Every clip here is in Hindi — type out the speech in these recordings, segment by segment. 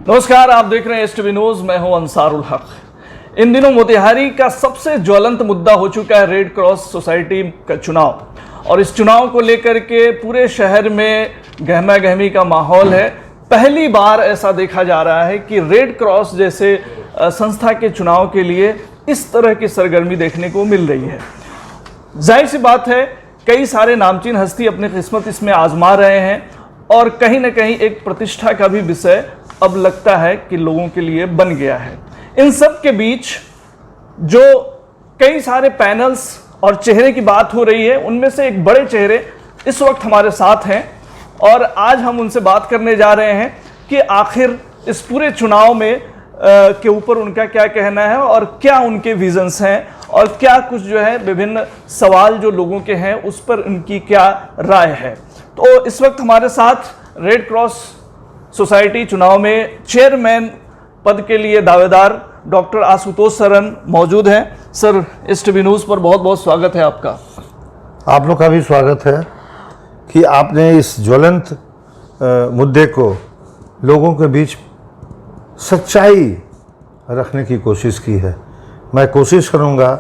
नमस्कार, आप देख रहे हैं एसटीवी न्यूज। मैं हूं अंसारुल हक। इन दिनों मोतिहारी का सबसे ज्वलंत मुद्दा हो चुका है रेड क्रॉस सोसाइटी का चुनाव, और इस चुनाव को लेकर के पूरे शहर में गहमा गहमी का माहौल है। पहली बार ऐसा देखा जा रहा है कि रेड क्रॉस जैसे संस्था के चुनाव के लिए इस तरह की सरगर्मी देखने को मिल रही है। जाहिर सी बात है, कई सारे नामचीन हस्ती अपनी किस्मत इसमें आजमा रहे हैं, और कहीं ना कहीं एक प्रतिष्ठा का भी विषय अब लगता है कि लोगों के लिए बन गया है। इन सब के बीच जो कई सारे पैनल्स और चेहरे की बात हो रही है, उनमें से एक बड़े चेहरे इस वक्त हमारे साथ हैं, और आज हम उनसे बात करने जा रहे हैं कि आखिर इस पूरे चुनाव में के ऊपर उनका क्या कहना है, और क्या उनके विजन्स हैं, और क्या कुछ जो है विभिन्न सवाल जो लोगों के हैं उस पर उनकी क्या राय है। तो इस वक्त हमारे साथ रेड क्रॉस सोसाइटी चुनाव में चेयरमैन पद के लिए दावेदार डॉक्टर आशुतोष सरन मौजूद हैं। सर, एसटीवी न्यूज़ पर बहुत बहुत स्वागत है आपका। आप लोग का भी स्वागत है कि आपने इस ज्वलंत मुद्दे को लोगों के बीच सच्चाई रखने की कोशिश की है। मैं कोशिश करूंगा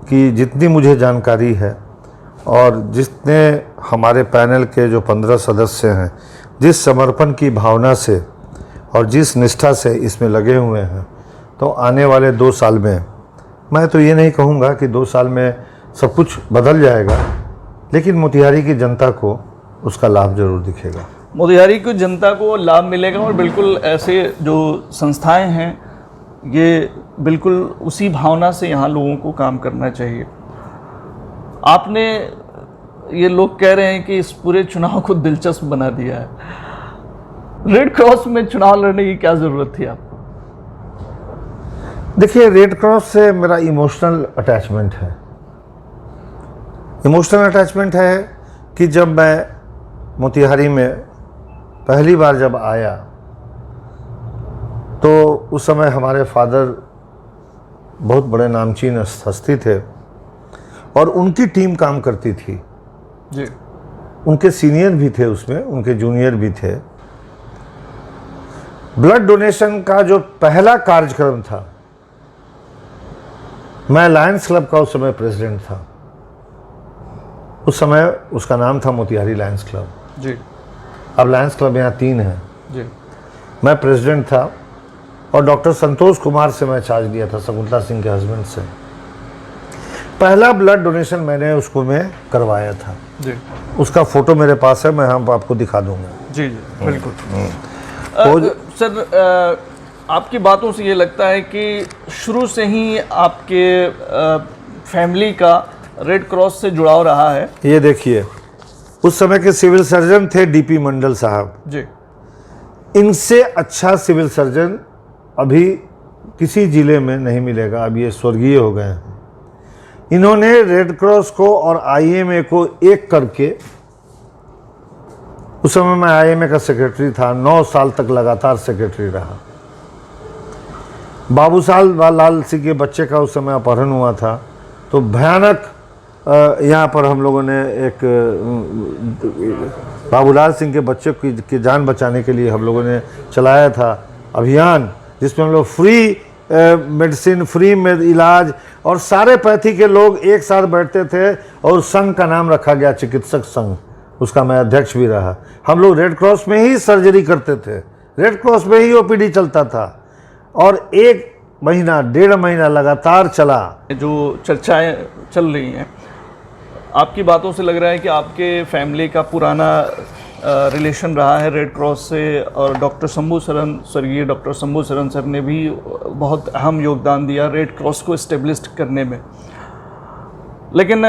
कि जितनी मुझे जानकारी है और जितने हमारे पैनल के जो 15 सदस्य हैं, जिस समर्पण की भावना से और जिस निष्ठा से इसमें लगे हुए हैं, तो आने वाले 2 साल में, मैं तो ये नहीं कहूँगा कि 2 साल में सब कुछ बदल जाएगा, लेकिन मोतिहारी की जनता को उसका लाभ जरूर दिखेगा। मोतिहारी की जनता को लाभ मिलेगा, और बिल्कुल ऐसे जो संस्थाएं हैं ये बिल्कुल उसी भावना से यहाँ लोगों को काम करना चाहिए। आपने, ये लोग कह रहे हैं कि इस पूरे चुनाव को दिलचस्प बना दिया है। रेड क्रॉस में चुनाव लड़ने की क्या जरूरत थी आपको? देखिए, रेड क्रॉस से मेरा इमोशनल अटैचमेंट है। इमोशनल अटैचमेंट है कि जब मैं मोतिहारी में पहली बार जब आया, तो उस समय हमारे फादर बहुत बड़े नामचीन हस्ती थे, और उनकी टीम काम करती थी जी। उनके सीनियर भी थे उसमें, उनके जूनियर भी थे। ब्लड डोनेशन का जो पहला कार्यक्रम था, मैं लायंस क्लब का उस समय प्रेसिडेंट था। उस समय उसका नाम था मोतिहारी लायंस क्लब जी। अब लायंस क्लब यहाँ 3 है जी। मैं प्रेसिडेंट था, और डॉक्टर संतोष कुमार से मैं चार्ज लिया था, शकुंतला सिंह के हस्बैंड से। पहला ब्लड डोनेशन मैंने उसको में करवाया था जी। उसका फोटो मेरे पास है, मैं हम आपको दिखा दूंगा। जी जी बिल्कुल। सर, आपकी बातों से ये लगता है कि शुरू से ही आपके फैमिली का रेड क्रॉस से जुड़ाव रहा है। ये देखिए, उस समय के सिविल सर्जन थे डीपी मंडल साहब जी। इनसे अच्छा सिविल सर्जन अभी किसी जिले में नहीं मिलेगा। अब ये स्वर्गीय हो गए हैं। इन्होंने रेड क्रॉस को और आईएमए को एक करके, उस समय मैं आईएमए का सेक्रेटरी था, 9 साल तक लगातार सेक्रेटरी रहा। बाबूसाल लाल सिंह के बच्चे का उस समय अपहरण हुआ था, तो भयानक यहाँ पर हम लोगों ने एक बाबूलाल सिंह के बच्चे की जान बचाने के लिए हम लोगों ने चलाया था अभियान, जिसमें हम लोग फ्री मेडिसिन, फ्री में इलाज, और सारे पैथी के लोग एक साथ बैठते थे, और संघ का नाम रखा गया चिकित्सक संघ। उसका मैं अध्यक्ष भी रहा। हम लोग रेड क्रॉस में ही सर्जरी करते थे, रेड क्रॉस में ही ओपीडी चलता था, और 1 महीना 1.5 महीना लगातार चला। जो चर्चाएं चल रही हैं, आपकी बातों से लग रहा है कि आपके फैमिली का पुराना रिलेशन रहा है रेड क्रॉस से, और डॉक्टर शंभू सरन, स्वर्गीय डॉक्टर शंभू सरन सर ने भी बहुत अहम योगदान दिया रेड क्रॉस को इस्टेब्लिश करने में। लेकिन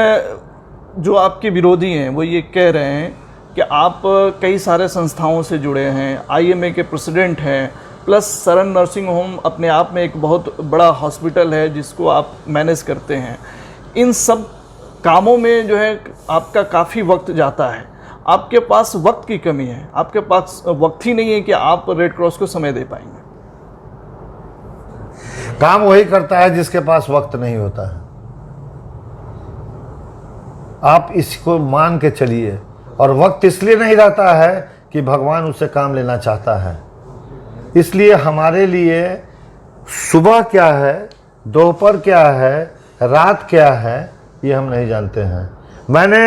जो आपके विरोधी हैं वो ये कह रहे हैं कि आप कई सारे संस्थाओं से जुड़े हैं, आईएमए के प्रेसिडेंट हैं, प्लस सरन नर्सिंग होम अपने आप में एक बहुत बड़ा हॉस्पिटल है जिसको आप मैनेज करते हैं। इन सब कामों में जो है आपका काफ़ी वक्त जाता है। आपके पास वक्त की कमी है, आपके पास वक्त ही नहीं है कि आप रेड क्रॉस को समय दे पाएंगे। काम वही करता है जिसके पास वक्त नहीं होता है। आप इसको मान के चलिए, और वक्त इसलिए नहीं रहता है कि भगवान उससे काम लेना चाहता है। इसलिए हमारे लिए सुबह क्या है, दोपहर क्या है, रात क्या है, ये हम नहीं जानते हैं। मैंने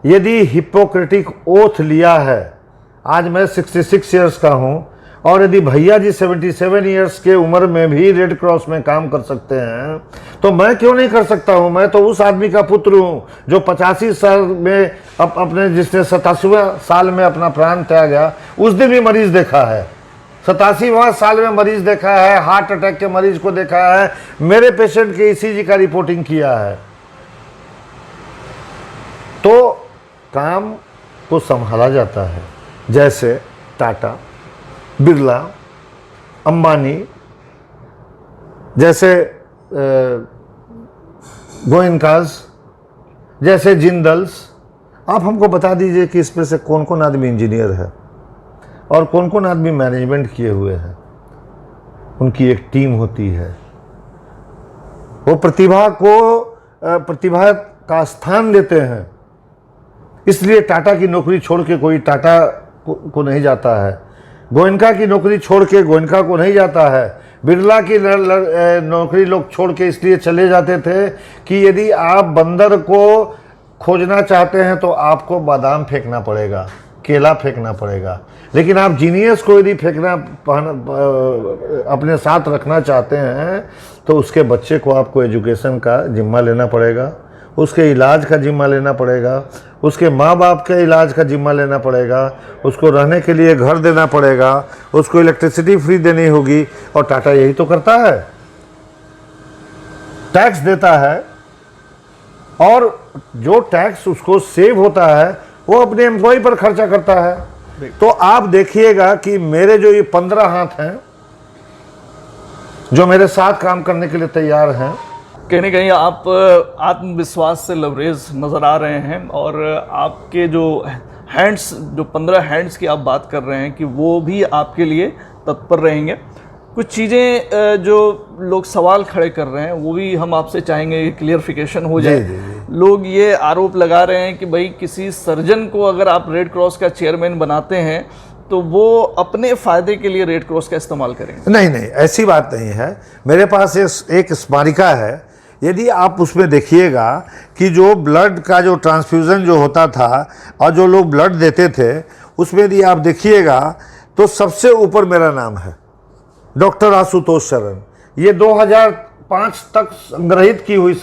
यदि हिपोक्रेटिक ओथ लिया है, आज मैं 66 ईयर्स का हूँ, और यदि भैया जी 77 ईयर्स के उम्र में भी रेड क्रॉस में काम कर सकते हैं, तो मैं क्यों नहीं कर सकता हूँ। मैं तो उस आदमी का पुत्र हूँ जो 85 साल में अपने, जिसने 87वें साल में अपना प्राण त्यागा, उस दिन भी मरीज देखा है। 87वां साल में मरीज देखा है, हार्ट अटैक के मरीज को देखा है, मेरे पेशेंट के ईसीजी का रिपोर्टिंग किया है। तो काम को संभाला जाता है। जैसे टाटा, बिरला, अंबानी, जैसे गोयनकाज, जैसे जिंदल्स। आप हमको बता दीजिए कि इसमें से कौन कौन आदमी इंजीनियर है और कौन कौन आदमी मैनेजमेंट किए हुए हैं। उनकी एक टीम होती है, वो प्रतिभा प्रतिभा का स्थान देते हैं। इसलिए टाटा की नौकरी छोड़ के कोई टाटा को नहीं जाता है, गोयनका की नौकरी छोड़ के गोयनका को नहीं जाता है, बिरला की नौकरी लोग छोड़ के इसलिए चले जाते थे कि यदि आप बंदर को खोजना चाहते हैं तो आपको बादाम फेंकना पड़ेगा, केला फेंकना पड़ेगा। लेकिन आप जीनियस को यदि फेंकना अपने साथ रखना चाहते हैं तो उसके बच्चे को आपको एजुकेशन का जिम्मा लेना पड़ेगा, उसके इलाज का जिम्मा लेना पड़ेगा, उसके माँ बाप के इलाज का जिम्मा लेना पड़ेगा, उसको रहने के लिए घर देना पड़ेगा, उसको इलेक्ट्रिसिटी फ्री देनी होगी। और टाटा यही तो करता है, टैक्स देता है, और जो टैक्स उसको सेव होता है वो अपने एम्प्लॉय पर खर्चा करता है। तो आप देखिएगा कि मेरे जो ये 15 हाथ हैं जो मेरे साथ काम करने के लिए तैयार हैं, कहीं ना कहीं आप आत्मविश्वास से लबरेज नज़र आ रहे हैं, और आपके जो हैंड्स, जो 15 हैंड्स की आप बात कर रहे हैं, कि वो भी आपके लिए तत्पर रहेंगे। कुछ चीज़ें जो लोग सवाल खड़े कर रहे हैं वो भी हम आपसे चाहेंगे क्लियरिफिकेशन हो जाए। जी। लोग ये आरोप लगा रहे हैं कि भाई किसी सर्जन को अगर आप रेड क्रॉस का चेयरमैन बनाते हैं तो वो अपने फ़ायदे के लिए रेड क्रॉस का इस्तेमाल करेंगे। नहीं, ऐसी बात नहीं है। मेरे पास एक स्मारिका है, यदि आप उसमें देखिएगा कि जो ब्लड का जो ट्रांसफ्यूज़न जो होता था और जो लोग ब्लड देते थे, उसमें यदि आप देखिएगा तो सबसे ऊपर मेरा नाम है, डॉक्टर आशुतोष शरण। ये 2005 तक संग्रहित की हुई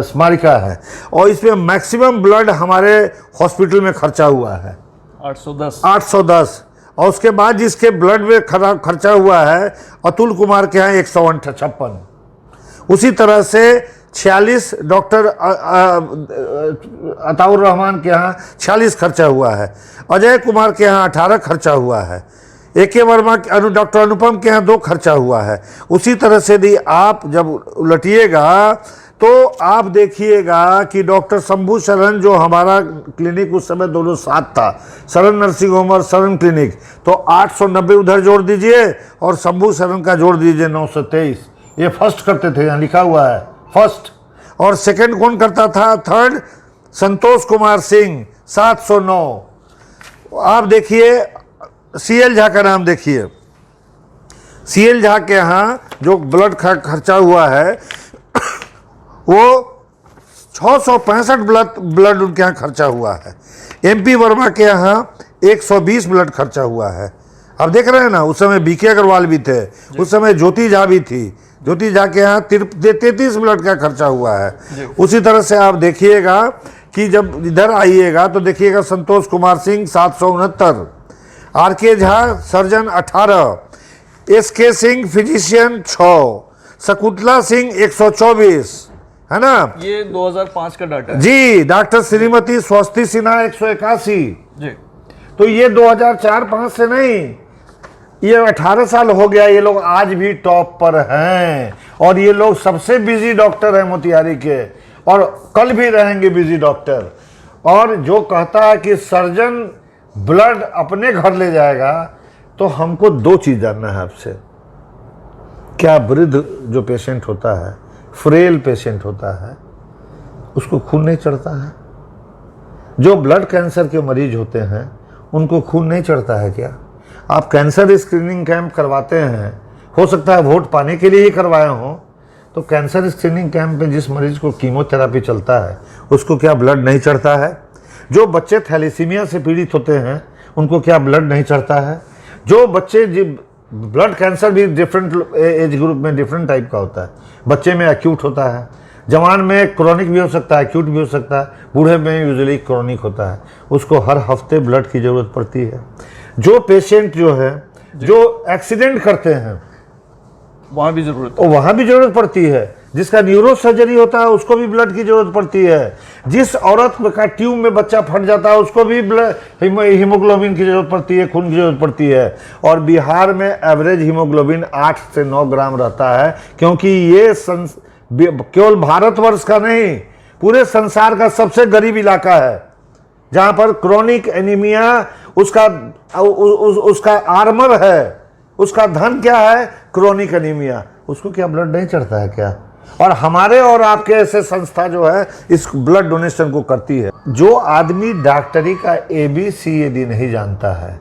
स्मारिका है, और इसमें मैक्सिमम ब्लड हमारे हॉस्पिटल में खर्चा हुआ है 810। और उसके बाद जिसके ब्लड में खर्चा हुआ है अतुल कुमार के यहाँ 156। उसी तरह से 46 डॉक्टर अताउर रहमान के यहाँ 46 खर्चा हुआ है, अजय कुमार के यहाँ 18 खर्चा हुआ है, AK वर्मा डॉक्टर अनुपम के यहाँ 2 खर्चा हुआ है। उसी तरह से यदि आप जब उलटिएगा तो आप देखिएगा कि डॉक्टर शंभू शरण, जो हमारा क्लिनिक उस समय दोनों साथ था, शरण नर्सिंग होम और शरण क्लिनिक, तो 890 उधर जोड़ दीजिए और शंभू शरण का जोड़ दीजिए 923। ये फर्स्ट करते थे, यहाँ लिखा हुआ है फर्स्ट। और सेकंड कौन करता था? थर्ड संतोष कुमार सिंह 709। आप देखिए CL झा का नाम देखिए, CL झा के यहाँ जो ब्लड खर्चा हुआ है वो 665 ब्लड उनके यहाँ खर्चा हुआ है। MP वर्मा के यहाँ 120 ब्लड खर्चा हुआ है। आप देख रहे हैं ना, उस समय BK अग्रवाल भी थे, उस समय ज्योति झा भी थी, ज्योति झा के यहाँ 33 ब्लड का खर्चा हुआ है। उसी तरह से आप देखिएगा कि जब इधर आइएगा तो देखिएगा Santosh Kumar Singh 769, RK Jha surgeon 18, SK Singh physician 6, Shakuntala Singh 124, है ना। ये 2005 का डाटा है जी। डॉक्टर श्रीमती स्वस्ति सिन्हा 181 जी। तो ये 2004-5 से नहीं, ये 18 साल हो गया, ये लोग आज भी टॉप पर हैं, और ये लोग सबसे बिजी डॉक्टर हैं मोतिहारी के, और कल भी रहेंगे बिजी डॉक्टर। और जो कहता है कि सर्जन ब्लड अपने घर ले जाएगा, तो हमको 2 चीज़ जानना है आपसे। क्या वृद्ध जो पेशेंट होता है, फ्रेल पेशेंट होता है, उसको खून नहीं चढ़ता है? जो ब्लड कैंसर के मरीज होते हैं उनको खून नहीं चढ़ता है क्या? आप कैंसर स्क्रीनिंग कैंप करवाते हैं, हो सकता है वोट पाने के लिए ही करवाए हों, तो कैंसर स्क्रीनिंग कैंप में जिस मरीज को कीमोथेरेपी चलता है उसको क्या ब्लड नहीं चढ़ता है? जो बच्चे थैलेसीमिया से पीड़ित होते हैं उनको क्या ब्लड नहीं चढ़ता है? जो बच्चे ब्लड कैंसर भी डिफरेंट एज ग्रुप में डिफरेंट टाइप का होता है। बच्चे में एक्यूट होता है, जवान में क्रोनिक भी हो सकता है, एक्यूट भी हो सकता है, बूढ़े में यूजुअली क्रोनिक होता है। उसको हर हफ्ते ब्लड की ज़रूरत पड़ती है। जो पेशेंट जो है जो एक्सीडेंट करते हैं वहाँ भी जरूरत वहाँ भी ज़रूरत पड़ती है। जिसका न्यूरो सर्जरी होता है उसको भी ब्लड की ज़रूरत पड़ती है। जिस औरत का ट्यूब में बच्चा फट जाता है उसको भी हीमोग्लोबिन की ज़रूरत पड़ती है, खून की ज़रूरत पड़ती है। और बिहार में एवरेज हीमोग्लोबिन 8 से 9 ग्राम रहता है, क्योंकि ये केवल भारतवर्ष का नहीं पूरे संसार का सबसे गरीब इलाका है, जहाँ पर क्रोनिक एनीमिया उसका आर्मर है, उसका धन क्या है? Chronic anaemia. उसको क्या ब्लड नहीं चढ़ता है क्या? और हमारे और आपके ऐसे संस्था जो है इस ब्लड डोनेशन को करती है। जो आदमी डॉक्टरी का ABC यदि नहीं जानता है,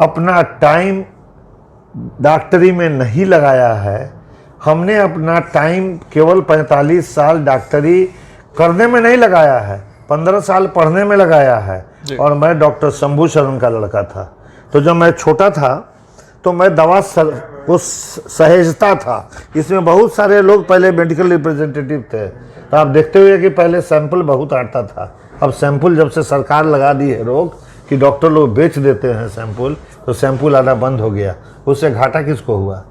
अपना टाइम डॉक्टरी में नहीं लगाया है, हमने अपना टाइम केवल 45 साल डॉक्टरी करने में नहीं लगाया है, 15 साल पढ़ने में लगाया है। और मैं डॉक्टर शंभू शरण का लड़का था, तो जब मैं छोटा था तो मैं दवा को सहेजता था। इसमें बहुत सारे लोग पहले मेडिकल रिप्रेजेंटेटिव थे, तो आप देखते हुए कि पहले सैंपल बहुत आता था। अब सैंपल जब से सरकार लगा दी है रोक कि डॉक्टर लोग बेच देते हैं सैंपल, तो सैंपल आना बंद हो गया। उससे घाटा किसको हुआ?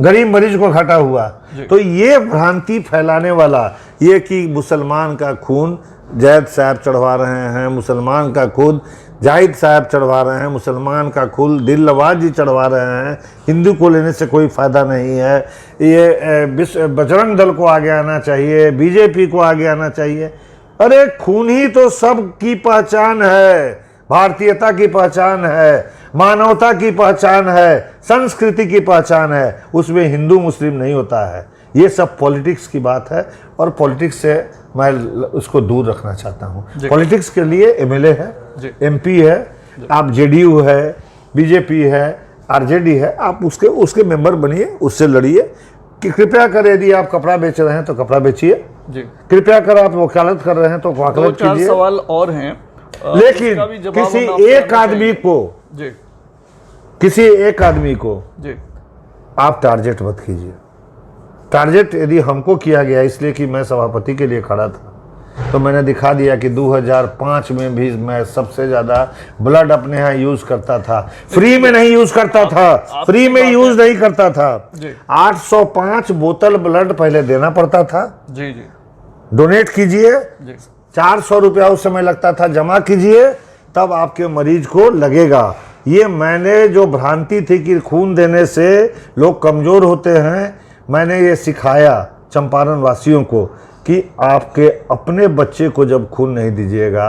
गरीब मरीज को घाटा हुआ। तो ये भ्रांति फैलाने वाला, ये कि मुसलमान का खून जैद साहब चढ़वा रहे हैं, मुसलमान का खून जाहिद साहब चढ़वा रहे हैं, मुसलमान का खून दिलनवाज जी चढ़वा रहे हैं, हिंदू को लेने से कोई फ़ायदा नहीं है, ये बजरंग दल को आगे आना चाहिए, बीजेपी को आगे आना चाहिए। अरे खून ही तो सबकी पहचान है, भारतीयता की पहचान है, मानवता की पहचान है, संस्कृति की पहचान है। उसमें हिंदू मुस्लिम नहीं होता है। ये सब पॉलिटिक्स की बात है और पॉलिटिक्स से मैं उसको दूर रखना चाहता हूँ। पॉलिटिक्स के लिए MLA है, MP है, आप JDU है, BJP है, RJD है, आप उसके मेंबर बनिए, उससे लड़िए। कि कृपया कर, यदि आप कपड़ा बेच रहे हैं तो कपड़ा बेचिए, कृपया कर आप वकालत कर रहे हैं तो वकालत कीजिए। सवाल और हैं, लेकिन किसी एक आदमी को आप टारगेट मत कीजिए। टारगेट यदि हमको किया गया इसलिए कि मैं सभापति के लिए खड़ा था, तो मैंने दिखा दिया कि 2005 में भी मैं सबसे ज़्यादा ब्लड अपने यहाँ यूज़ करता था। फ्री में नहीं यूज़ करता था, फ्री में यूज़ नहीं करता था। 805 बोतल ब्लड पहले देना पड़ता था। डोनेट कीजिए, 400 रुपया उस समय लगता था, जमा कीजिए, तब आपके मरीज को लगेगा। ये मैंने जो भ्रांति थी कि खून देने से लोग कमज़ोर होते हैं, मैंने ये सिखाया चंपारण वासियों को कि आपके अपने बच्चे को जब खून नहीं दीजिएगा,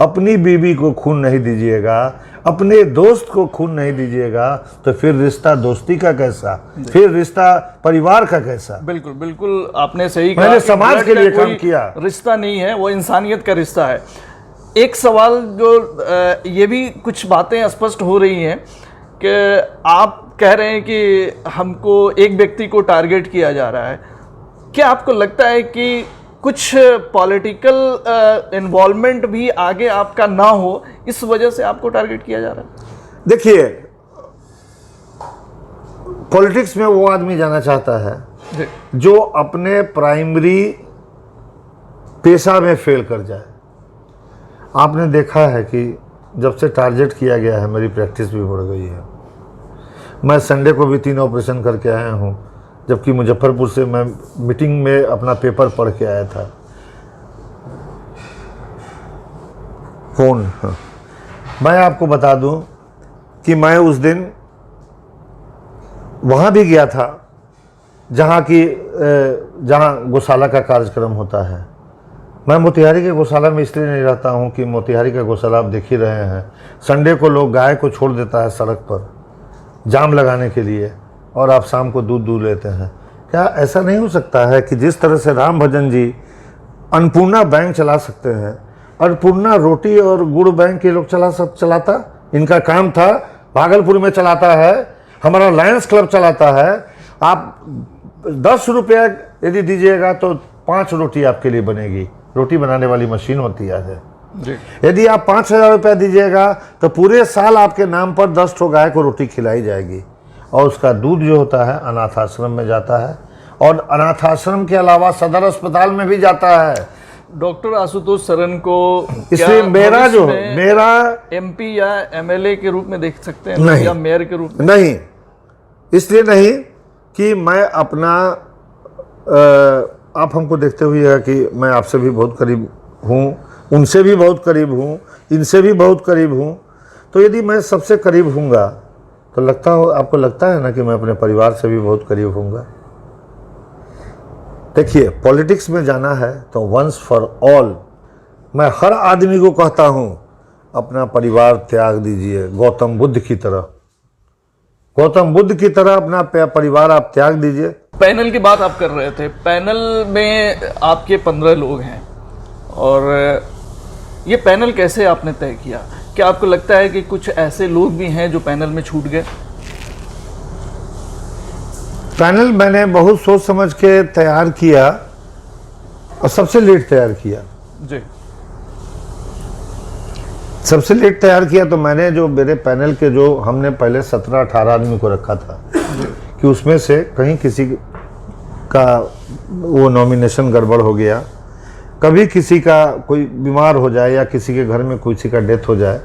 अपनी बीवी को खून नहीं दीजिएगा, अपने दोस्त को खून नहीं दीजिएगा, तो फिर रिश्ता दोस्ती का कैसा, फिर रिश्ता परिवार का कैसा। बिल्कुल बिल्कुल आपने सही कहा। मैंने समाज के लिए काम किया। रिश्ता नहीं है, वो इंसानियत का रिश्ता है। एक सवाल जो ये भी कुछ बातें स्पष्ट हो रही हैं कि आप कह रहे हैं कि हमको एक व्यक्ति को टारगेट किया जा रहा है। क्या आपको लगता है कि कुछ पॉलिटिकल इन्वॉल्वमेंट भी आगे आपका ना हो, इस वजह से आपको टारगेट किया जा रहा है? देखिए, पॉलिटिक्स में वो आदमी जाना चाहता है जो अपने प्राइमरी पेशा में फेल कर जाए। आपने देखा है कि जब से टारगेट किया गया है मेरी प्रैक्टिस भी बढ़ गई है। मैं संडे को भी 3 ऑपरेशन करके आया हूँ, जबकि मुजफ्फरपुर से मैं मीटिंग में अपना पेपर पढ़ के आया था। फोन, हाँ। मैं आपको बता दूं कि मैं उस दिन वहाँ भी गया था जहाँ गौशाला का कार्यक्रम होता है। मैं मोतिहारी के गौशाला में इसलिए नहीं रहता हूँ कि मोतिहारी का गौशाला आप देख ही रहे हैं, संडे को लोग गाय को छोड़ देता है सड़क पर जाम लगाने के लिए, और आप शाम को दूध लेते हैं। क्या ऐसा नहीं हो सकता है कि जिस तरह से राम भजन जी अन्नपूर्णा बैंक चला सकते हैं, अन्नपूर्णा रोटी और गुड़ बैंक के लोग चलाता, इनका काम था भागलपुर में चलाता है, हमारा लायंस क्लब चलाता है। आप 10 रुपया यदि दीजिएगा तो 5 रोटी आपके लिए बनेगी। रोटी बनाने वाली मशीन होती है। यदि आप 5,000 रुपया दीजिएगा तो पूरे साल आपके नाम पर 10 ठो गाय को रोटी खिलाई जाएगी, और उसका दूध जो होता है अनाथ आश्रम में जाता है, और अनाथ आश्रम के अलावा सदर अस्पताल में भी जाता है। डॉक्टर आशुतोष सरन को इसलिए मेरा एमपी या एमएलए के रूप में देख सकते हैं नहीं, या मेयर के रूप में? नहीं, इसलिए नहीं कि मैं अपना आप हमको देखते हुए है कि मैं आपसे भी बहुत करीब हूँ, उनसे भी बहुत करीब हूँ, इनसे भी बहुत करीब हूँ। तो यदि मैं सबसे करीब हूँगा तो आपको लगता है ना कि मैं अपने परिवार से भी बहुत करीब हूँगा। देखिए, पॉलिटिक्स में जाना है तो वंस फॉर ऑल मैं हर आदमी को कहता हूँ, अपना परिवार त्याग दीजिए। गौतम बुद्ध की तरह अपना परिवार आप त्याग दीजिए। पैनल की बात आप कर रहे थे, पैनल में आपके 15 लोग हैं, और ये पैनल कैसे आपने तय किया? क्या आपको लगता है कि कुछ ऐसे लोग भी हैं जो पैनल में छूट गए? पैनल मैंने बहुत सोच समझ के तैयार किया, और सबसे लेट तैयार किया जी। सबसे लेट तैयार किया तो मैंने जो मेरे पैनल के जो हमने पहले 17-18 आदमी को रखा था कि उसमें से कहीं किसी का वो नॉमिनेशन गड़बड़ हो गया, कभी किसी का कोई बीमार हो जाए या किसी के घर में किसी का डेथ हो जाए,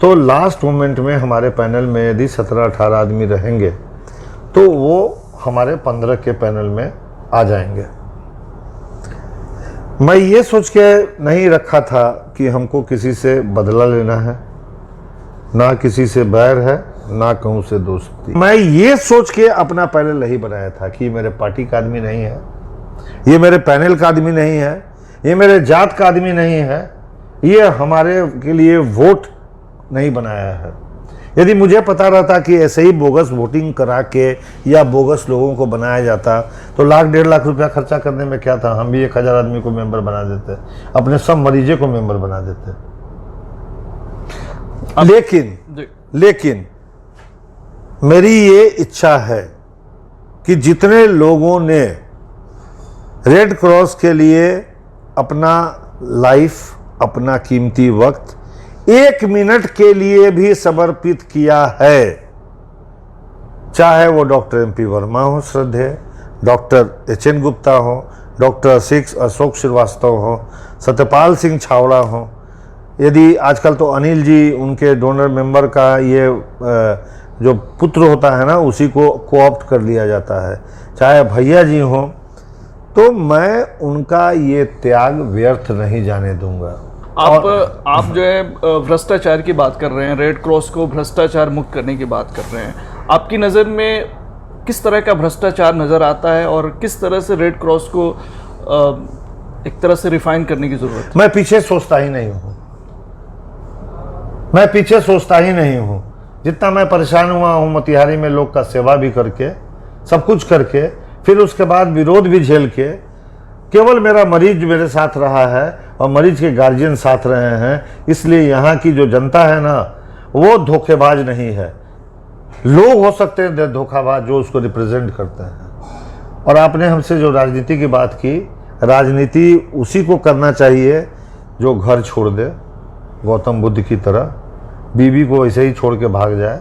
तो लास्ट मोमेंट में हमारे पैनल में यदि 17-18 आदमी रहेंगे तो वो हमारे 15 के पैनल में आ जाएंगे। मैं ये सोच के नहीं रखा था कि हमको किसी से बदला लेना है, ना किसी से बैर है, ना कहूँ से दोस्ती। मैं ये सोच के अपना पैनल नहीं बनाया था कि मेरे पार्टी का आदमी नहीं है, ये मेरे पैनल का आदमी नहीं है, ये मेरे जात का आदमी नहीं है, ये हमारे के लिए वोट नहीं बनाया है। यदि मुझे पता रहता कि ऐसे ही बोगस वोटिंग करा के या बोगस लोगों को बनाया जाता तो 1,00,000-1.5 लाख रुपया खर्चा करने में क्या था? हम भी 1,000 आदमी को मेंबर बना देते, अपने सब मरीजे को मेंबर बना देते। लेकिन मेरी ये इच्छा है कि जितने लोगों ने रेड क्रॉस के लिए अपना लाइफ, अपना कीमती वक्त 1 मिनट के लिए भी समर्पित किया है, चाहे वो डॉक्टर MP वर्मा हो श्रद्धेय, डॉक्टर HN गुप्ता हो, डॉक्टर अशोक श्रीवास्तव हो, सत्यपाल सिंह छावड़ा हो, यदि आजकल तो अनिल जी उनके डोनर मेंबर का ये जो पुत्र होता है ना उसी को कोऑप्ट कर लिया जाता है, चाहे भैया जी हो, तो मैं उनका ये त्याग व्यर्थ नहीं जाने दूंगा। आप जो है भ्रष्टाचार की बात कर रहे हैं, रेड क्रॉस को भ्रष्टाचार मुक्त करने की बात कर रहे हैं। आपकी नज़र में किस तरह का भ्रष्टाचार नज़र आता है और किस तरह से रेड क्रॉस को एक तरह से रिफाइन करने की ज़रूरत है? मैं पीछे सोचता ही नहीं हूँ। जितना मैं परेशान हुआ हूँ मोतिहारी में लोग का सेवा भी करके, सब कुछ करके, फिर उसके बाद विरोध भी झेल के, केवल मेरा मरीज मेरे साथ रहा है और मरीज के गार्जियन साथ रहे हैं, इसलिए यहाँ की जो जनता है ना वो धोखेबाज नहीं है। लोग हो सकते हैं धोखाबाज जो उसको रिप्रेजेंट करते हैं। और आपने हमसे जो राजनीति की बात की, राजनीति उसी को करना चाहिए जो घर छोड़ दे, गौतम बुद्ध की तरह, बीवी को ऐसे ही छोड़ के भाग जाए,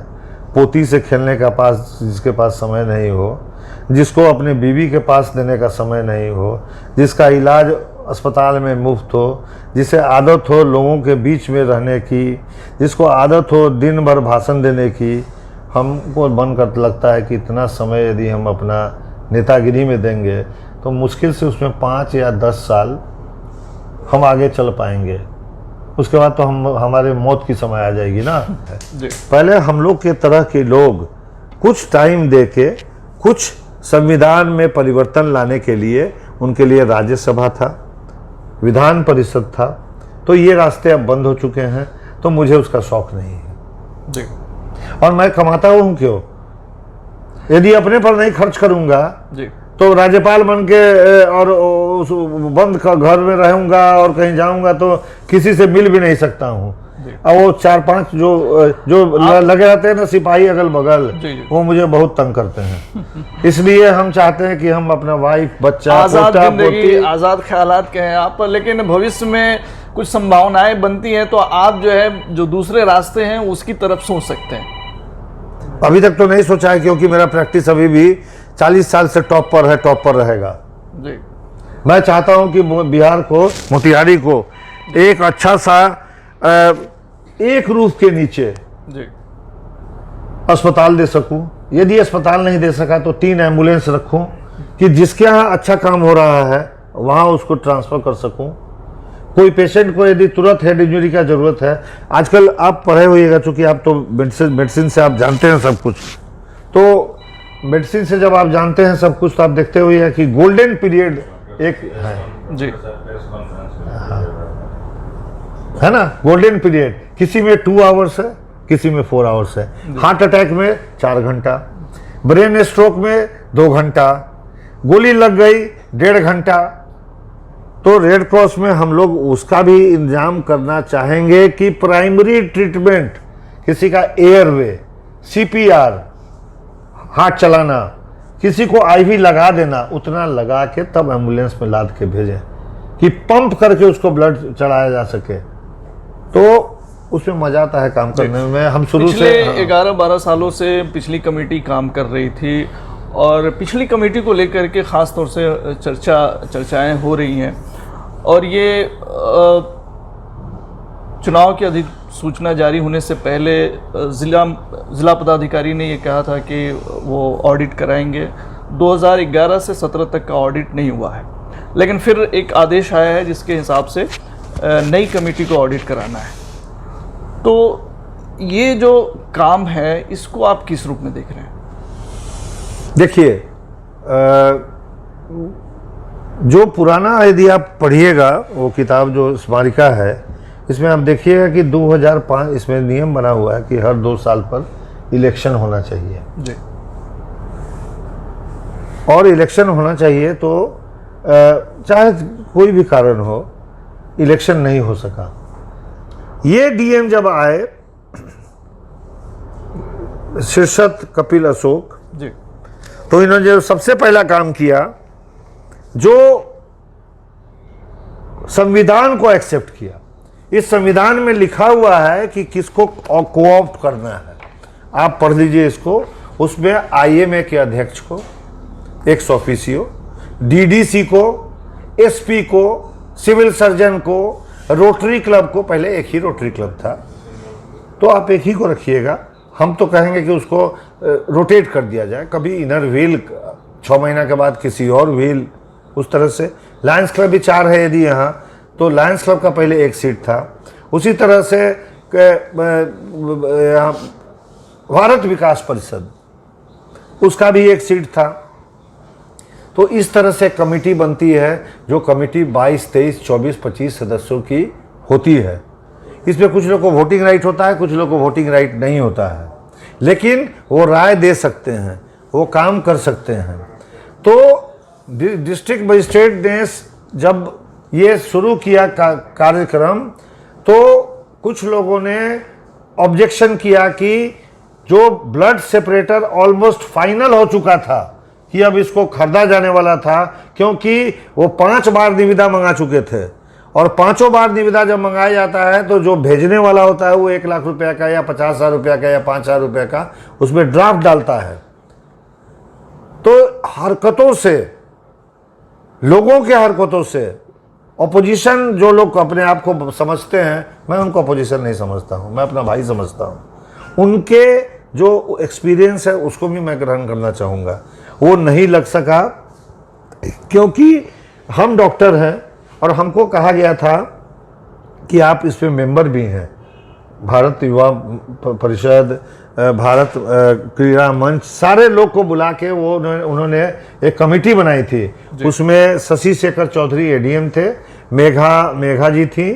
पोती से खेलने का जिसके पास समय नहीं हो, जिसको अपने बीवी के पास देने का समय नहीं हो, जिसका इलाज अस्पताल में मुफ्त हो, जिसे आदत हो लोगों के बीच में रहने की, जिसको आदत हो दिन भर भाषण देने की। हमको मन कर लगता है कि इतना समय यदि हम अपना नेतागिरी में देंगे तो मुश्किल से उसमें 5 या 10 साल हम आगे चल पाएंगे, उसके बाद तो हमारे मौत की समय आ जाएगी ना। पहले हम लोग के तरह के लोग कुछ टाइम दे के कुछ संविधान में परिवर्तन लाने के लिए, उनके लिए राज्यसभा था, विधान परिषद था, तो ये रास्ते अब बंद हो चुके हैं, तो मुझे उसका शौक नहीं है जी। और मैं कमाता हूँ क्यों? यदि अपने पर नहीं खर्च करूंगा जी तो राज्यपाल बन के और उस बंद घर में रहूंगा और कहीं जाऊंगा तो किसी से मिल भी नहीं सकता हूँ। और वो 4-5 जो लगे रहते हैं ना सिपाही अगल बगल, जी, जी। वो मुझे बहुत तंग करते हैं। इसलिए हम चाहते हैं कि हम अपना वाइफ, बच्चा, आजाद पोता, जिंदगी, पोती, आजाद ख्यालात के हैं आप, लेकिन भविष्य में कुछ संभावनाएं बनती हैं तो आप जो है जो दूसरे रास्ते हैं उसकी तरफ सोच सकते हैं। अभी तक तो नहीं सोचा है, क्योंकि मेरा प्रैक्टिस अभी भी 40 साल से टॉप पर है, टॉप पर रहेगा। जी मैं चाहता हूं कि बिहार को, मोतिहारी को एक अच्छा सा एक रूफ के नीचे जी अस्पताल दे सकूं। यदि अस्पताल नहीं दे सका तो 3 एम्बुलेंस रखूं कि जिसके यहाँ अच्छा काम हो रहा है वहां उसको ट्रांसफर कर सकूं। कोई पेशेंट को यदि तुरंत हेड इंजरी का जरूरत है, आजकल आप पढ़े होइएगा, चूंकि आप तो मेडिसिन से आप जानते हैं सब कुछ, तो मेडिसिन से जब आप जानते हैं सब कुछ तो आप देखते हुए कि गोल्डन पीरियड एक जी है ना, गोल्डन पीरियड किसी में 2 आवर्स है, किसी में 4 आवर्स है। हार्ट अटैक में 4 घंटा, ब्रेन स्ट्रोक में 2 घंटा, गोली लग गई 1.5 घंटा। तो रेड क्रॉस में हम लोग उसका भी इंतजाम करना चाहेंगे कि प्राइमरी ट्रीटमेंट, किसी का एयरवे, सीपीआर, हाथ चलाना, किसी को आईवी लगा देना, उतना लगा के तब एम्बुलेंस में लाद के भेजें कि पंप करके उसको ब्लड चढ़ाया जा सके। तो उसमें मजा आता है काम करने में। हम शुरू से पिछले 11-12 सालों से पिछली कमेटी काम कर रही थी और पिछली कमेटी को लेकर के ख़ास तौर से चर्चाएं हो रही हैं और ये चुनाव की अधिसूचना जारी होने से पहले जिला पदाधिकारी ने ये कहा था कि वो ऑडिट कराएंगे। 2011 से 17 तक का ऑडिट नहीं हुआ है, लेकिन फिर एक आदेश आया है जिसके हिसाब से नई कमेटी को ऑडिट कराना है। तो ये जो काम है इसको आप किस रूप में देख रहे हैं? देखिए, जो पुराना यदि आप पढ़िएगा वो किताब जो स्मारिका है, इसमें आप देखिएगा कि 2005 इसमें नियम बना हुआ है कि हर 2 साल पर इलेक्शन होना चाहिए जी। और इलेक्शन होना चाहिए तो चाहे कोई भी कारण हो, इलेक्शन नहीं हो सका। ये डीएम जब आए, शीर्षत कपिल अशोक जी तो इन्होंने जो सबसे पहला काम किया, जो संविधान को एक्सेप्ट किया। इस संविधान में लिखा हुआ है कि किसको कोऑप्ट करना है, आप पढ़ लीजिए इसको। उसमें आईएमए के अध्यक्ष को, एक्स ऑफिसियो, डीडीसी को, एसपी को, सिविल सर्जन को, रोटरी क्लब को, पहले एक ही रोटरी क्लब था तो आप एक ही को रखिएगा। हम तो कहेंगे कि उसको रोटेट कर दिया जाए, कभी इनर व्हील 6 महीना के बाद किसी और व्हील, उस तरह से। लायंस क्लब भी 4 है यदि यहाँ, तो लायंस क्लब का पहले 1 सीट था। उसी तरह से भारत विकास परिषद, उसका भी 1 सीट था। तो इस तरह से कमेटी बनती है, जो कमेटी 22, 23, 24, 25 सदस्यों की होती है। इसमें कुछ लोग को वोटिंग राइट होता है, कुछ लोग को वोटिंग राइट नहीं होता है, लेकिन वो राय दे सकते हैं, वो काम कर सकते हैं। तो डिस्ट्रिक्ट मजिस्ट्रेट ने जब ये शुरू किया कार्यक्रम, तो कुछ लोगों ने ऑब्जेक्शन किया कि जो ब्लड सेपरेटर ऑलमोस्ट फाइनल हो चुका था कि अब इसको खरीदा जाने वाला था, क्योंकि वो 5 बार निविदा मंगा चुके थे और 5 बार निविदा जब मंगाया जाता है तो जो भेजने वाला होता है वो 1 लाख रुपया का या 50,000 रुपया का या 5,000 रुपया का उसमें ड्राफ्ट डालता है। तो हरकतों से, लोगों के हरकतों से अपोजिशन, जो लोग अपने आप को समझते हैं, मैं उनको अपोजिशन नहीं समझता हूं, मैं अपना भाई समझता हूं। उनके जो एक्सपीरियंस है उसको भी मैं ग्रहण करना चाहूँगा। वो नहीं लग सका क्योंकि हम डॉक्टर हैं और हमको कहा गया था कि आप इसमें मेंबर भी हैं। भारत युवा परिषद, भारत क्रीड़ा मंच, सारे लोग को बुला के वो उन्होंने एक कमेटी बनाई थी। उसमें शशि शेखर चौधरी एडीएम थे, मेघा जी थी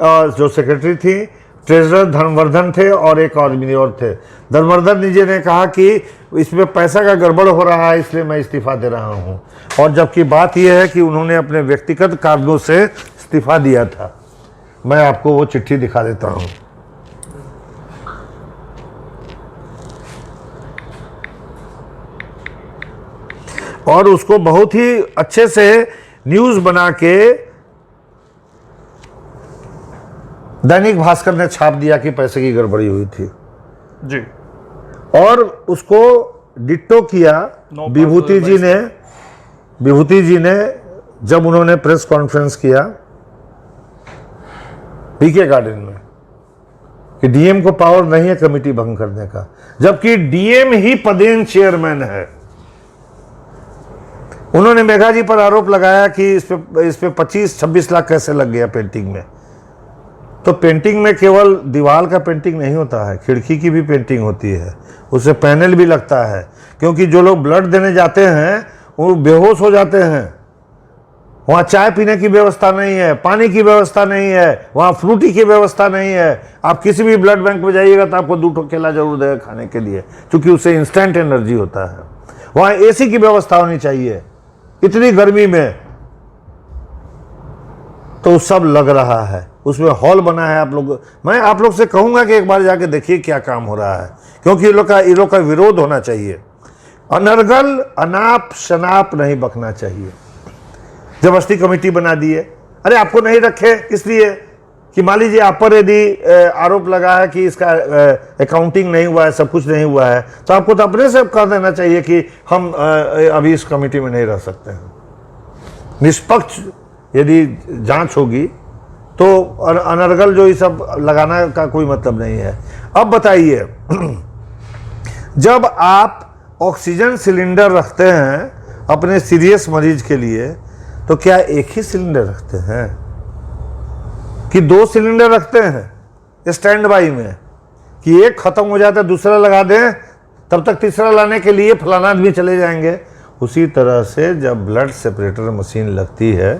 और जो सेक्रेटरी थी, ट्रेजरर धर्मवर्धन थे और एक आदमी और थे। धर्मवर्धन जी ने कहा कि इसमें पैसा का गड़बड़ हो रहा है, इसलिए मैं इस्तीफा दे रहा हूं। और जबकि बात यह है कि उन्होंने अपने व्यक्तिगत कारणों से इस्तीफा दिया था। मैं आपको वो चिट्ठी दिखा देता हूं। और उसको बहुत ही अच्छे से न्यूज बना के दैनिक भास्कर ने छाप दिया कि पैसे की गड़बड़ी हुई थी जी। और उसको डिट्टो किया विभूति जी ने जब उन्होंने प्रेस कॉन्फ्रेंस किया पीके गार्डन में कि डीएम को पावर नहीं है कमेटी भंग करने का, जबकि डीएम ही पदेन चेयरमैन है। उन्होंने मेघा जी पर आरोप लगाया कि इस पे 25-26 लाख कैसे लग गया पेंटिंग में। तो पेंटिंग में केवल दीवार का पेंटिंग नहीं होता है, खिड़की की भी पेंटिंग होती है, उससे पैनल भी लगता है, क्योंकि जो लोग ब्लड देने जाते हैं वो बेहोश हो जाते हैं। वहाँ चाय पीने की व्यवस्था नहीं है, पानी की व्यवस्था नहीं है, वहाँ फ्रूटी की व्यवस्था नहीं है। आप किसी भी ब्लड बैंक में जाइएगा तो आपको 2 केला जरूर देगा खाने के लिए, क्योंकि उससे इंस्टेंट एनर्जी होता है। वहाँ एसी की व्यवस्था होनी चाहिए इतनी गर्मी में। तो सब लग रहा है, उसमें हॉल बना है। मैं आप लोग से कहूंगा कि एक बार जाके देखिए क्या काम हो रहा है, क्योंकि ये लोग का विरोध होना चाहिए। अनर्गल अनाप शनाप नहीं बकना चाहिए। जबरदस्ती कमेटी बना दिए, अरे आपको नहीं रखे इसलिए कि मान लीजिए आप पर यदि आरोप लगा है कि इसका अकाउंटिंग नहीं हुआ है, सब कुछ नहीं हुआ है, तो आपको तो अपने से कर देना चाहिए कि हम अभी इस कमेटी में नहीं रह सकते हैं। निष्पक्ष यदि जांच होगी तो अनर्गल जो ये सब लगाना का कोई मतलब नहीं है। अब बताइए, जब आप ऑक्सीजन सिलेंडर रखते हैं अपने सीरियस मरीज के लिए, तो क्या एक ही सिलेंडर रखते हैं कि 2 सिलेंडर रखते हैं स्टैंड बाई में, कि एक खत्म हो जाता है दूसरा लगा दें, तब तक तीसरा लाने के लिए फलाना आदमी चले जाएंगे। उसी तरह से जब ब्लड सेपरेटर मशीन लगती है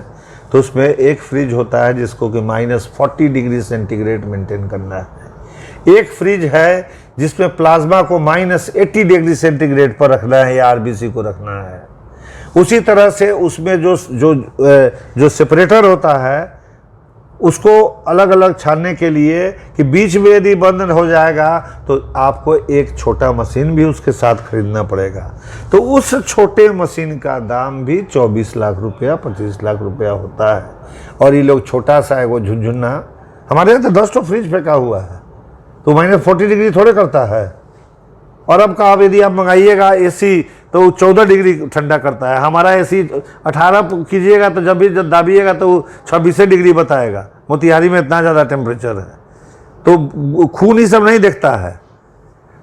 तो उसमें एक फ्रिज होता है जिसको कि -40 डिग्री सेंटीग्रेड मेंटेन करना है। एक फ्रिज है जिसमें प्लाज्मा को -80 डिग्री सेंटीग्रेड पर रखना है या आरबीसी को रखना है। उसी तरह से उसमें जो सेपरेटर होता है उसको अलग अलग छानने के लिए कि बीच में यदि बंद हो जाएगा तो आपको एक छोटा मशीन भी उसके साथ खरीदना पड़ेगा। तो उस छोटे मशीन का दाम भी 24 लाख रुपया 25 लाख रुपया होता है। और ये लोग छोटा सा है वो झुनझुना, हमारे यहाँ तो 10 फ्रिज फेंका हुआ है, तो -40 डिग्री थोड़े करता है। और अब का यदि आप मंगाइएगा एसी तो 14 डिग्री ठंडा करता है। हमारा एसी 18 कीजिएगा तो जब भी दाबिएगा तो 26 डिग्री बताएगा। मोतिहारी में इतना ज़्यादा टेम्परेचर है, तो खून ही सब नहीं देखता है।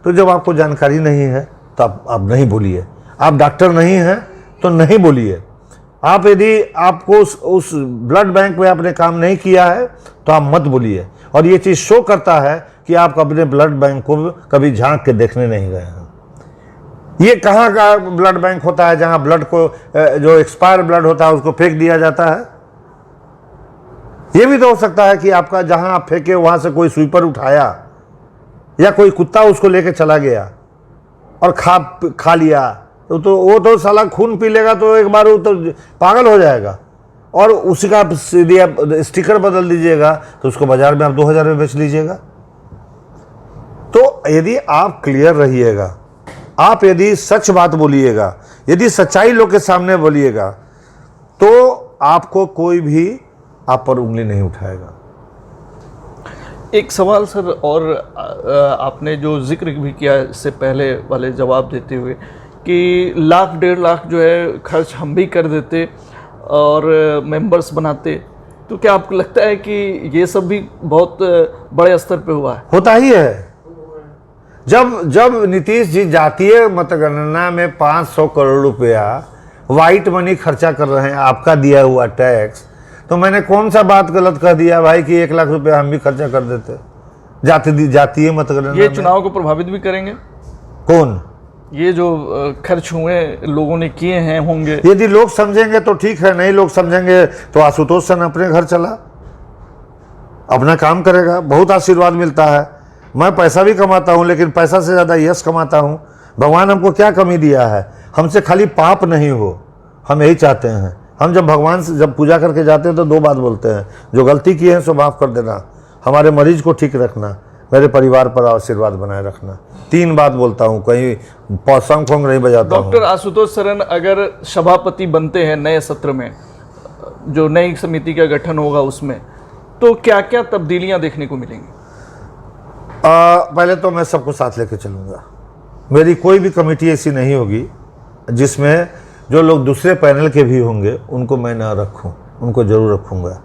तो जब आपको जानकारी नहीं है तो आप नहीं बोलिए। आप डॉक्टर नहीं हैं तो नहीं बोलिए। आप यदि आपको उस ब्लड बैंक में आपने काम नहीं किया है तो आप मत बोलिए। और ये चीज़ शो करता है कि आप अपने ब्लड बैंक को कभी झांक के देखने नहीं गए हैं। ये कहाँ का ब्लड बैंक होता है जहाँ ब्लड को जो एक्सपायर ब्लड होता है उसको फेंक दिया जाता है? ये भी तो हो सकता है कि आपका जहाँ आप फेंके वहाँ से कोई स्वीपर उठाया या कोई कुत्ता उसको लेके चला गया और खा लिया, तो वो तो साला खून पी लेगा तो एक बार वो तो पागल हो जाएगा। और उसी का यदि आप स्टिकर बदल दीजिएगा तो उसको बाजार में आप 2000 में बेच लीजिएगा। तो यदि आप क्लियर रहिएगा, आप यदि सच बात बोलिएगा, यदि सच्चाई लोग के सामने बोलिएगा, तो आपको कोई भी आप पर उंगली नहीं उठाएगा। एक सवाल सर, और आपने जो जिक्र भी किया इससे पहले वाले जवाब देते हुए कि 1-1.5 लाख जो है खर्च हम भी कर देते और मेंबर्स बनाते, तो क्या आपको लगता है कि ये सब भी बहुत बड़े स्तर पे हुआ है? होता ही है। जब नीतीश जी जातीय मतगणना में 500 करोड़ रुपया वाइट मनी खर्चा कर रहे हैं, आपका दिया हुआ टैक्स, तो मैंने कौन सा बात गलत कह दिया भाई कि 1 लाख रुपया हम भी खर्चा कर देते जातीय मतगणना? ये चुनाव को प्रभावित भी करेंगे? कौन? ये जो खर्च हुए लोगों ने किए हैं होंगे। यदि लोग समझेंगे तो ठीक है, नहीं लोग समझेंगे तो आशुतोष सन अपने घर चला, अपना काम करेगा, बहुत आशीर्वाद मिलता है। मैं पैसा भी कमाता हूं, लेकिन पैसा से ज़्यादा यश कमाता हूं। भगवान हमको क्या कमी दिया है? हमसे खाली पाप नहीं हो, हम यही चाहते हैं। हम जब भगवान से जब पूजा करके जाते हैं तो 2 बात बोलते हैं, जो गलती किए हैं सो माफ़ कर देना, हमारे मरीज को ठीक रखना, मेरे परिवार पर आशीर्वाद बनाए रखना। 3 बात बोलता हूँ, कहीं पौसंग फोंग नहीं बजाता हूँ। डॉक्टर आशुतोष सरन अगर सभापति बनते हैं नए सत्र में, जो नई समिति का गठन होगा उसमें, तो क्या क्या तब्दीलियां देखने को मिलेंगी? पहले तो मैं सबको साथ लेके चलूँगा। मेरी कोई भी कमेटी ऐसी नहीं होगी जिसमें जो लोग दूसरे पैनल के भी होंगे उनको मैं ना रखूं, उनको ज़रूर रखूँगा।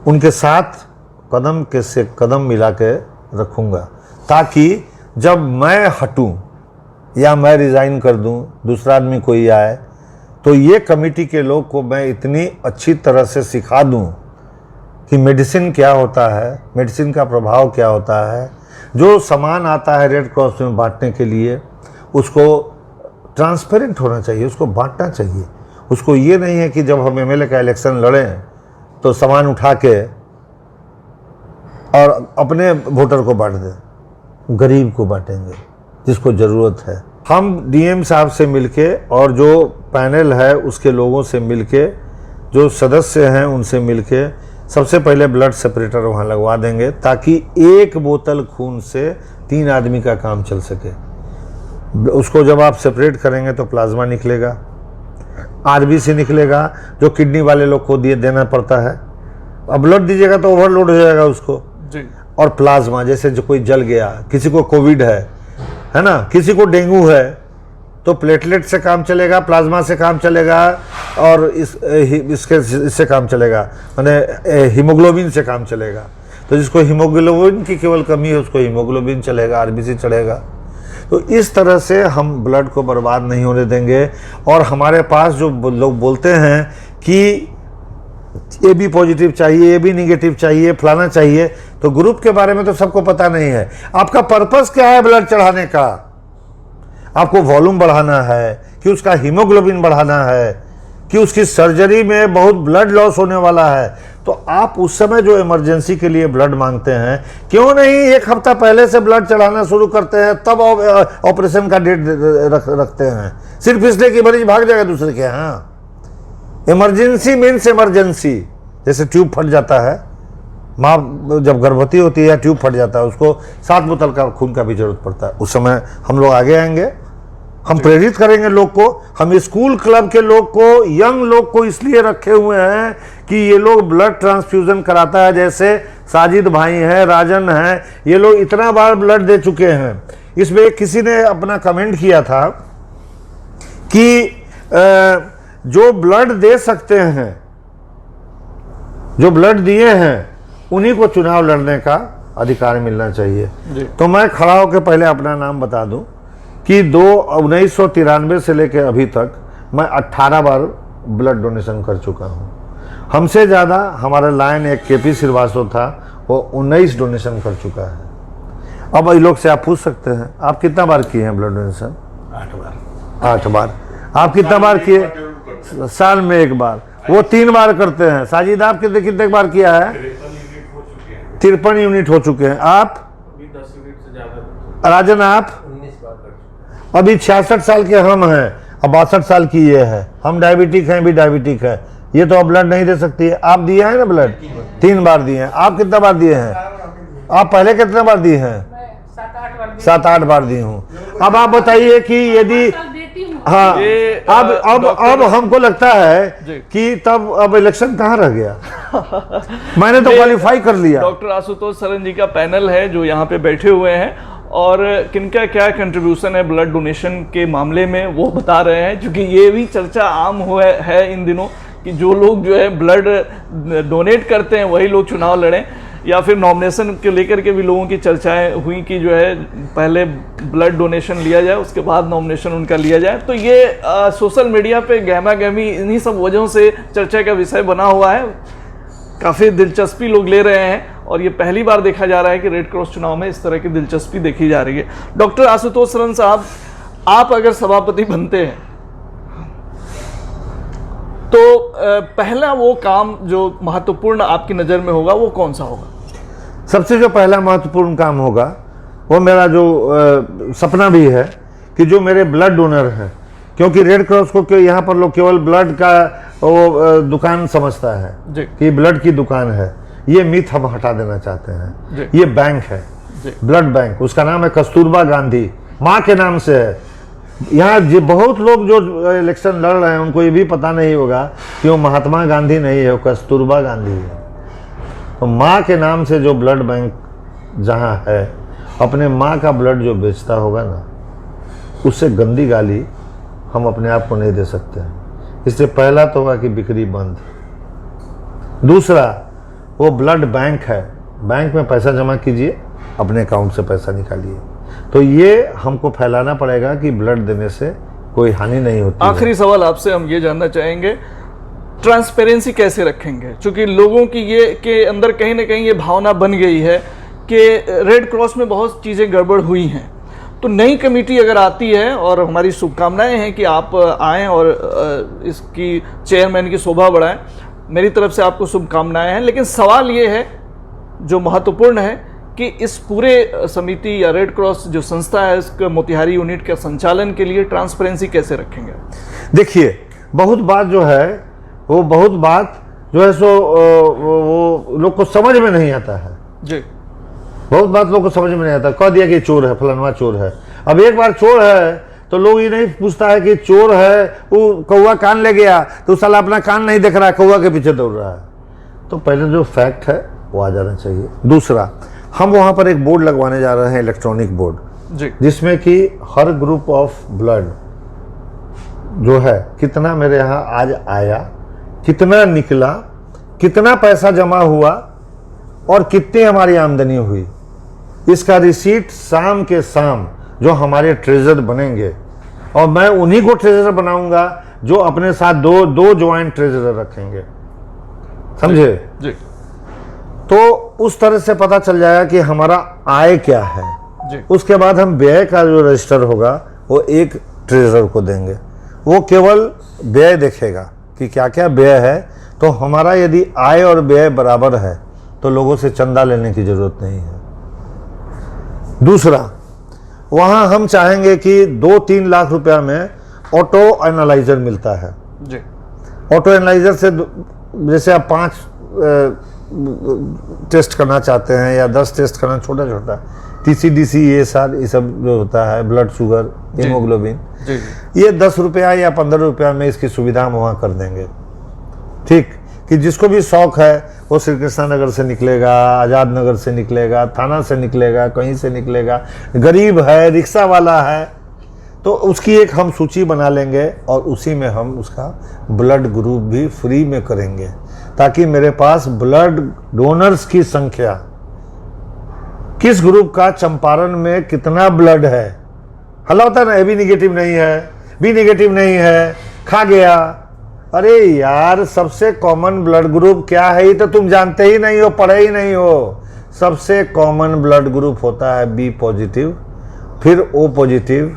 उनके साथ कदम के से कदम मिला के रखूँगा, ताकि जब मैं हटूं या मैं रिज़ाइन कर दूं, दूसरा आदमी कोई आए, तो ये कमेटी के लोग को मैं इतनी अच्छी तरह से सिखा दूं कि मेडिसिन क्या होता है, मेडिसिन का प्रभाव क्या होता है। जो सामान आता है रेड क्रॉस में बांटने के लिए, उसको ट्रांसपेरेंट होना चाहिए, उसको बांटना चाहिए। उसको ये नहीं है कि जब हम एमएलए का इलेक्शन लड़ें तो सामान उठा के और अपने वोटर को बांट दें। गरीब को बांटेंगे जिसको ज़रूरत है। हम डीएम साहब से मिलके और जो पैनल है उसके लोगों से मिलके, जो सदस्य हैं उनसे मिलके सबसे पहले ब्लड सेपरेटर वहाँ लगवा देंगे, ताकि 1 बोतल खून से 3 आदमी का काम चल सके। उसको जब आप सेपरेट करेंगे तो प्लाज्मा निकलेगा, आरबीसी निकलेगा, जो किडनी वाले लोग को देना पड़ता है। अब ब्लड दीजिएगा तो ओवरलोड हो जाएगा उसको जी। और प्लाज्मा, जैसे जो कोई जल गया, किसी को कोविड है ना, किसी को डेंगू है, तो प्लेटलेट से काम चलेगा, प्लाज्मा से काम चलेगा और इससे काम चलेगा, माने हीमोग्लोबिन से काम चलेगा। तो जिसको हीमोग्लोबिन की केवल कमी है उसको हीमोग्लोबिन चलेगा, आरबीसी चलेगा। तो इस तरह से हम ब्लड को बर्बाद नहीं होने देंगे। और हमारे पास जो लोग बोलते हैं कि ए बी पॉजिटिव चाहिए, ए बी निगेटिव चाहिए, फलाना चाहिए, तो ग्रुप के बारे में तो सबको पता नहीं है। आपका पर्पस क्या है ब्लड चढ़ाने का? आपको वॉल्यूम बढ़ाना है कि उसका हीमोग्लोबिन बढ़ाना है कि उसकी सर्जरी में बहुत ब्लड लॉस होने वाला है, तो आप उस समय जो इमरजेंसी के लिए ब्लड मांगते हैं, क्यों नहीं 1 हफ्ता पहले से ब्लड चढ़ाना शुरू करते हैं, तब ऑपरेशन का डेट रखते हैं, सिर्फ इसलिए कि मरीज भाग जाएगा दूसरे के यहाँ। Emergency means emergency. जैसे ट्यूब फट जाता है, माँ जब गर्भवती होती है ट्यूब फट जाता है, उसको 7 बोतल का खून का भी जरूरत पड़ता है। उस समय हम लोग आगे आएंगे, हम प्रेरित करेंगे लोग को। हम स्कूल क्लब के लोग को, यंग लोग को इसलिए रखे हुए हैं कि ये लोग ब्लड ट्रांसफ्यूजन कराता है। जैसे साजिद भाई हैं, राजन हैं, ये लोग इतना बार ब्लड दे चुके हैं। इसमें किसी ने अपना कमेंट किया था कि जो ब्लड दे सकते हैं, जो ब्लड दिए हैं, उन्हीं को चुनाव लड़ने का अधिकार मिलना चाहिए। तो मैं खड़ा होकर पहले अपना नाम बता दूं कि 1993 से लेकर अभी तक मैं 18 बार ब्लड डोनेशन कर चुका हूं। हमसे ज़्यादा हमारा लाइन एक केपी श्रीवास्तव था, वो 19 डोनेशन कर चुका है। अब ये लोग से आप पूछ सकते हैं, आप कितना बार किए हैं ब्लड डोनेशन? 8 बार। आप कितना बार किए? साल में 1 बार। वो 3 बार करते हैं। साजिद आप कितने बार किया है? 53 यूनिट हो चुके हैं। आप? 10 यूनिट से ज्यादा। राजन आप? 19 बार कर। अभी 66 साल के हम हैं, अब 62 साल की ये है। हम डायबिटिक हैं, भी डायबिटिक है, ये तो अब ब्लड नहीं दे सकती है। आप दिए हैं ना ब्लड? 3 बार दिए हैं। आप कितना बार दिए हैं? आप पहले कितना बार दिए हैं? 7-8 बार दी हूँ। अब आप बताइए कि यदि हाँ, अब हमको लगता है कि तब अब इलेक्शन कहाँ रह गया। मैंने तो क्वालिफाई कर लिया। डॉक्टर आशुतोष सरन जी का पैनल है जो यहाँ पे बैठे हुए हैं, और किनका क्या कंट्रीब्यूशन है ब्लड डोनेशन के मामले में वो बता रहे हैं। क्योंकि ये भी चर्चा आम हुआ है इन दिनों कि जो लोग जो है ब्लड डोनेट करते हैं वही लोग चुनाव लड़ें, या फिर नॉमिनेशन को लेकर के भी लोगों की चर्चाएं हुई कि जो है पहले ब्लड डोनेशन लिया जाए उसके बाद नॉमिनेशन उनका लिया जाए। तो ये सोशल मीडिया पे गहमा गहमी इन्हीं सब वजहों से चर्चा का विषय बना हुआ है। काफ़ी दिलचस्पी लोग ले रहे हैं, और ये पहली बार देखा जा रहा है कि रेड क्रॉस चुनाव में इस तरह की दिलचस्पी देखी जा रही है। डॉक्टर आशुतोष सरन साहब, आप अगर सभापति बनते हैं तो पहला वो काम जो महत्वपूर्ण आपकी नज़र में होगा वो कौन सा होगा? सबसे जो पहला महत्वपूर्ण काम होगा वो मेरा जो सपना भी है कि जो मेरे ब्लड डोनर हैं, क्योंकि रेड क्रॉस को यहाँ पर लोग केवल ब्लड का वो दुकान समझता है कि ब्लड की दुकान है, ये मिथ हम हटा देना चाहते हैं। ये बैंक है, जी। ब्लड बैंक, उसका नाम है कस्तूरबा गांधी, माँ के नाम से है। यहाँ बहुत लोग जो इलेक्शन लड़ रहे हैं उनको ये भी पता नहीं होगा कि वो महात्मा गांधी नहीं है, वो कस्तूरबा गांधी है। तो माँ के नाम से जो ब्लड बैंक जहाँ है, अपने माँ का ब्लड जो बेचता होगा ना, उससे गंदी गाली हम अपने आप को नहीं दे सकते हैं। इससे पहला तो होगा कि बिक्री बंद। दूसरा, वो ब्लड बैंक है, बैंक में पैसा जमा कीजिए, अपने अकाउंट से पैसा निकालिए। तो ये हमको फैलाना पड़ेगा कि ब्लड देने से कोई हानि नहीं होती है। आखिरी सवाल आपसे हम ये जानना चाहेंगे, ट्रांसपेरेंसी कैसे रखेंगे? क्योंकि लोगों की ये के अंदर कहीं ना कहीं ये भावना बन गई है कि रेड क्रॉस में बहुत चीज़ें गड़बड़ हुई हैं। तो नई कमेटी अगर आती है, और हमारी शुभकामनाएं हैं कि आप आएँ और इसकी चेयरमैन की शोभा बढ़ाएं, मेरी तरफ से आपको शुभकामनाएं हैं। लेकिन सवाल ये है जो महत्वपूर्ण है कि इस पूरे समिति या रेड क्रॉस जो संस्था है, इसके मोतिहारी यूनिट के संचालन के लिए ट्रांसपेरेंसी कैसे रखेंगे? देखिए, बहुत बात जो है वो बहुत बात जो है सो वो लोग को समझ में नहीं आता है जी। बहुत बात लोग को समझ में नहीं आता। कह दिया कि चोर है, फलाना चोर है। अब एक बार चोर है तो लोग ये नहीं पूछता है कि चोर है, वो कौवा कान ले गया तो साला अपना कान नहीं देख रहा है, कौवा के पीछे दौड़ रहा है। तो पहले जो फैक्ट है वो आ जाना चाहिए। दूसरा, हम वहाँ पर एक बोर्ड लगवाने जा रहे हैं, इलेक्ट्रॉनिक बोर्ड जी, जिसमें कि हर ग्रुप ऑफ ब्लड जो है, कितना मेरे यहाँ आज आया, कितना निकला, कितना पैसा जमा हुआ और कितनी हमारी आमदनी हुई, इसका रिसीट शाम के शाम जो हमारे ट्रेजर बनेंगे, और मैं उन्हीं को ट्रेजर बनाऊंगा जो अपने साथ दो ज्वाइंट ट्रेजरर रखेंगे, समझे जी, तो उस तरह से पता चल जाएगा कि हमारा आय क्या है। जी। उसके बाद हम व्यय का जो रजिस्टर होगा वो एक ट्रेजर को देंगे, वो केवल व्यय देखेगा कि क्या क्या व्यय है। तो हमारा यदि आय और व्यय बराबर है तो लोगों से चंदा लेने की जरूरत नहीं है। दूसरा, वहाँ हम चाहेंगे कि 2-3 लाख रुपया में ऑटो एनालाइजर मिलता है। जी। ऑटो एनालाइजर से जैसे आप 5 टेस्ट करना चाहते हैं या 10 टेस्ट करना, छोटा छोटा TCDC ये सब जो होता है, ब्लड शुगर, हीमोग्लोबिन, जी, ये 10 रुपया या 15 रुपया में इसकी सुविधा हम वहाँ कर देंगे। ठीक, कि जिसको भी शौक है वो श्री कृष्णा नगर से निकलेगा, आज़ाद नगर से निकलेगा, थाना से निकलेगा, कहीं से निकलेगा, गरीब है, रिक्शा वाला है, तो उसकी एक हम सूची बना लेंगे और उसी में हम उसका ब्लड ग्रुप भी फ्री में करेंगे, ताकि मेरे पास ब्लड डोनर्स की संख्या, किस ग्रुप का चंपारण में कितना ब्लड है, हल्ला होता है ना, ए बी निगेटिव नहीं है, बी निगेटिव नहीं है, खा गया। अरे यार, सबसे कॉमन ब्लड ग्रुप क्या है ये तो तुम जानते ही नहीं हो, पढ़े ही नहीं हो। सबसे कॉमन ब्लड ग्रुप होता है बी पॉजिटिव, फिर ओ पॉजिटिव,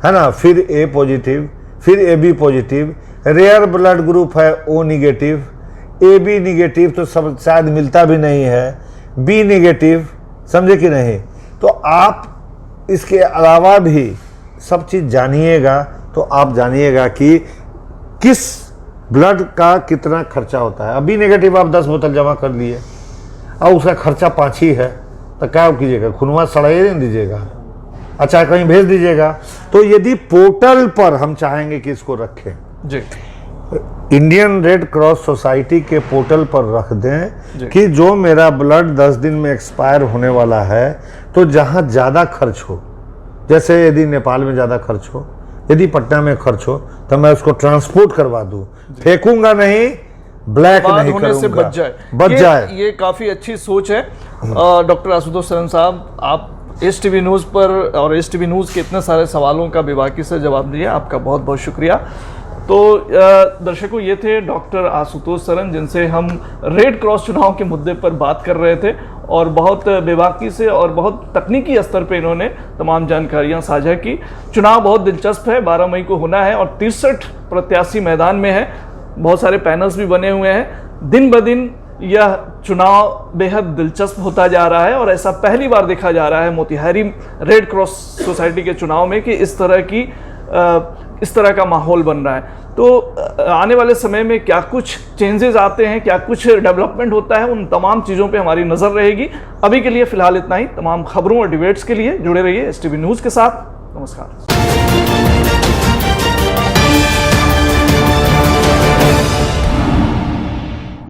है ना, फिर ए पॉजिटिव, फिर A B positive. Rare blood group है O negative, A B negative तो सब शायद मिलता भी नहीं है, बी निगेटिव, समझे कि नहीं। तो आप इसके अलावा भी सब चीज़ जानिएगा तो आप जानिएगा कि किस ब्लड का कितना खर्चा होता है। अभी नेगेटिव आप 10 बोतल जमा कर लिए और उसका खर्चा 5 ही है, तो क्या कीजिएगा, खुनवा सड़ाई नहीं दीजिएगा, अच्छा कहीं भेज दीजिएगा। तो यदि पोर्टल पर हम चाहेंगे कि इसको रखें, जी, इंडियन रेड क्रॉस सोसाइटी के पोर्टल पर रख दें कि जो मेरा ब्लड 10 दिन में एक्सपायर होने वाला है, तो जहाँ ज़्यादा खर्च हो, जैसे यदि नेपाल में ज़्यादा खर्च हो, यदि पटना में खर्च हो, तो मैं उसको ट्रांसपोर्ट करवा दूं, फेंकूंगा नहीं, ब्लैक नहीं होने से करूंगा, बच जाए। ये काफ़ी अच्छी सोच है। डॉक्टर आशुतोष सरन साहब, आप STV न्यूज़ पर और STV न्यूज़ के इतने सारे सवालों का बेबाकी से जवाब दिया, आपका बहुत बहुत शुक्रिया। तो दर्शकों, ये थे डॉक्टर आशुतोष सरन, जिनसे हम रेड क्रॉस चुनाव के मुद्दे पर बात कर रहे थे, और बहुत बेबाकी से और बहुत तकनीकी स्तर पे इन्होंने तमाम जानकारियां साझा की। चुनाव बहुत दिलचस्प है, 12 मई को होना है और 63 प्रत्याशी मैदान में है, बहुत सारे पैनल्स भी बने हुए हैं। दिन ब दिन यह चुनाव बेहद दिलचस्प होता जा रहा है, और ऐसा पहली बार देखा जा रहा है मोतिहारी रेड क्रॉस सोसाइटी के चुनाव में कि इस तरह की इस तरह का माहौल बन रहा है। तो आने वाले समय में क्या कुछ चेंजेस आते हैं, क्या कुछ डेवलपमेंट होता है, उन तमाम चीज़ों पे हमारी नज़र रहेगी। अभी के लिए फ़िलहाल इतना ही। तमाम खबरों और डिबेट्स के लिए जुड़े रहिए STV न्यूज़ के साथ। नमस्कार।